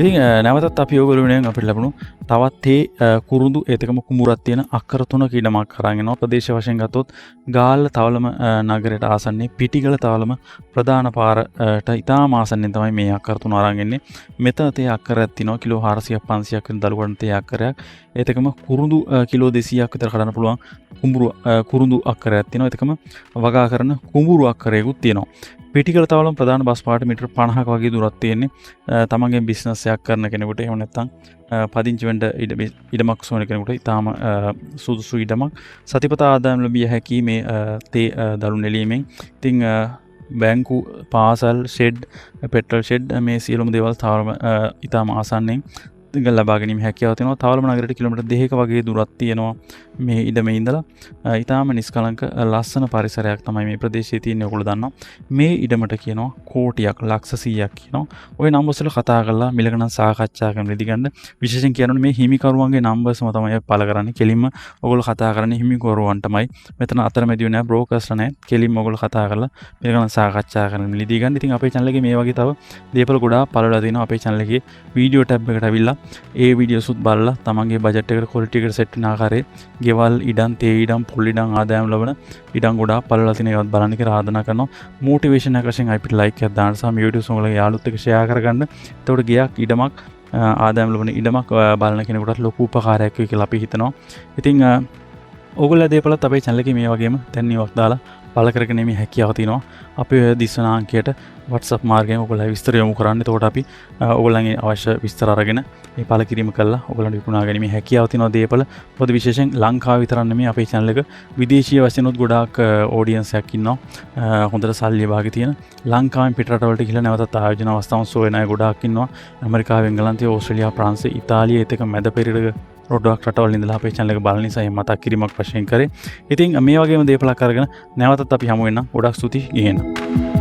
ඉතින් නැවතත් අපි ඔයගොල්ලෝ වෙනුවෙන් අපිට ලැබුණු තවත් කුරුඳු ඒතකම කුඹුරක් තියෙන අක්කර 3ක ඉඩමක් අරන් එනවා. ප්‍රදේශ වශයෙන් ගත්තොත් ගාල්ල තවලම නගරයට ආසන්නයේ පිටිගල තවලම ප්‍රධාන පාරට ඉතාම ආසන්නෙන් තමයි මේ අක්කර 3 අරන් එන්නේ. මෙතන තේ අක්කරයක් තියෙනවා කිලෝ 400ක් 500ක් වෙන දලුගඩන තේ අක්කරයක්. ඒතකම කුරුඳු කිලෝ 200ක් විතර කඩන්න පුළුවන් කුරුඳු අක්කරයක් තියෙනවා. ඒතකම වගා කරන කුඹුරු අක්කරයකුත් තියෙනවා. පිටිකල තවලම ප්‍රධාන බස් පාට මීටර් 50ක වගේ දුරක් තියෙන්නේ. තමන්ගේ බිස්නස් එකක් කරන කෙනෙකුට එහෙම නැත්නම් පදිංචි වෙන්න ඉඩමක් සොයන කෙනෙකුට ඉතාම සුදුසු ඉඩමක්. සතිපතා ආදායම් ලැබිය හැකි මේ තේ දළු නෙලීමෙන්. ඉතින් බැංකු පාසල් ෂෙඩ් පෙට්‍රල් ෂෙඩ් මේ සියලුම දේවල් තාම ඉතාම ආසන්නෙන් ලබා ගැනීම හැකියාව තියෙනවා. තවලම නගරයට කිලෝමීටර් 2ක වගේ දුරක් තියෙනවා මේ ඉඩමේ ඉඳලා. ඊටාම නිස්කලංක ලස්සන පරිසරයක් තමයි මේ ප්‍රදේශයේ තියෙන්නේ. ඔයගොල්ලෝ දන්නවා මේ ඉඩමට කියනවා කෝටියක් ලක්ෂ 100ක් කියනවා. ওই නම්බර්ස් වල කතා කරලා මිලගණන් සාකච්ඡා කරන ඉදි ගන්න. විශේෂයෙන් කියනොත් මේ හිමිකරුවන්ගේ නම්බර්ස්ම තමයි පළ කරන්නේ. කෙලින්ම ඔයගොල්ලෝ කතා කරන්නේ හිමිකරුවන්ටමයි. මෙතන අතරමැදියෝ නෑ බ්‍රෝකර්ස්ලා නෑ. කෙලින්ම ඔයගොල්ලෝ කතා කරලා මිලගණන් සාකච්ඡා කරන ඉදි ගන්න. ඉතින් අපේ channel එකේ මේ වගේ තව දේපල ගොඩාක් පළවලා තියෙනවා. අපේ channel එකේ වීඩියෝ ටැබ් එකට අවිල්ලා ඒ වීඩියෝ සුත් බලලා තමන්ගේ බජට් එකට ක්වොලිටි එකට සෙට් වෙන ආකාරයේ ගෙවල් ඉඩම් තේ ඉඩම් පොල් ඉඩම් ආදායම් ලබන ඉඩම් ගොඩාක් පළවලා තියෙන ඒවත් බලන්න කියලා ආරාධනා කරනවා. මොටිවේෂන් එකක් වශයෙන් අපිට ලයික් එකක් දාන්න සහ මේ වීඩියෝස් ඔයගොල්ලෝ යාළුවොත් එක්ක ෂෙයා කරගන්න. එතකොට ගියක් ඉඩමක් ආදායම් ලබන ඉඩමක් බලන කෙනෙකුට ලොකු උපකාරයක් වෙයි කියලා අපි හිතනවා. ඉතින් ඕගොල්ලෝ දේපලත් අපේ channel එකේ මේ වගේම තැන්නියක් දාලා පළ කරගෙන මේ හැකියාව තියෙනවා. අපි දිස්වන අංකයට WhatsApp මාර්ගයෙන් ඔයගොල්ලෝ විස්තර යොමු කරන්න. එතකොට අපි ඔයගොල්ලන්ගේ අවශ්‍ය විස්තර අරගෙන මේ පළ කිරීම කළා ඔයගොල්ලන්ට විකුණා ගැනීම හැකියාව තියෙනවා දේපල. මොකද විශේෂයෙන් ලංකාව විතරක් නෙමෙයි අපේ channel එක විදේශීය වශයෙන් උත් ගොඩාක් ඔඩියන්ස් එකක් ඉන්නවා. හොඳට සල්ලි භාගය තියෙන ලංකාවෙන් පිටරට වලට ගිහලා නැවතත් ආයෝජන අවස්ථාවන් සොයන අය ගොඩාක් ඉන්නවා. ඇමරිකාව, එංගලන්තය, ඕස්ට්‍රේලියා, ප්‍රංශ, ඉතාලිය ඒතක මැද පෙරේරක රොඩක් රටවල් ඉඳලා අපේ channel එක බලන නිසා මතක් කිරීමක් වශයෙන් කරේ. ඉතින් මේ වගේම දේපලක් අරගෙන නැවතත් අපි හමු වෙනවා. ගොඩාක් ස්තුතියි ගෙහෙන්න.